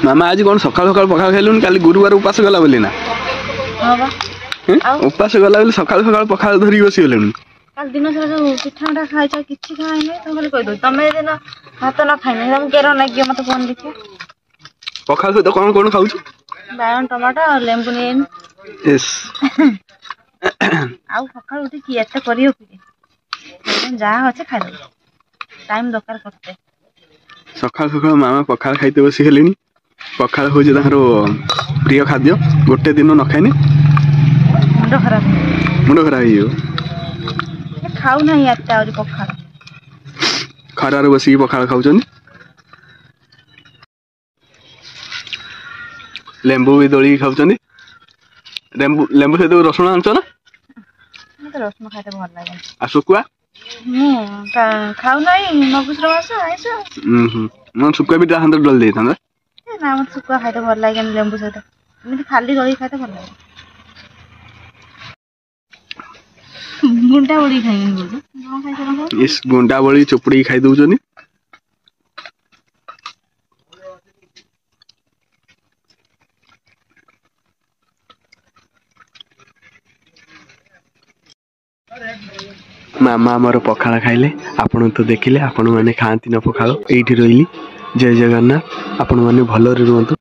मामा आज कौन सकाल सकाल पखाल खाइलुन काली गुरुवार उपास गला बोली ना हां बा उपास गला बोली सकाल सकाल पखाल धरी बसी गेलुन काल दिन सारा पिठा मिठा खाइछ किछि खाइ नै तो खाली कहि दो तमे दिन भात न खाइ नै हम केरो लागियो मते फोन देखियो पखाल से तो कौन कौन खाउछु बायन टमाटर लेंबू नेन यस आउ सकाल उठी कि एते करियो कि जा होचे खाइ दो टाइम दरकार करते सकाल सकाल मामा पखाल खाइते बसी गेलेनी पखाल हो जे तारो प्रिय खाद्य गोटे दिन न खाइनी मुंड खराब हियो खाऊ ना एते और पखाल खरार बसी पखाल खाउछन लेंबू भी दळी खाउछन लेंबू लेंबू से तो रसुण आनछ ना मते रसुण खाइते भल लागे आ सुकुआ खाऊ नाही मगुसर मास आइसो मन सुकुआ भी ता हंदर डल दे था ना मते सुकुआ खाइते भल लागे लेंबू सहित एमति खाली दळी खाइते भल लागे गुंडा बड़ी खाइनी बोल न खाइ सर इस गुंडा बड़ी चुपड़ी खाइ दउछनी मामा आमर पखाल खाइले आपण तो देखिले आपण माने खाती न पखाल एठी रहिली जय जगन्नाथ आपण माने भलो रे रुहंतु।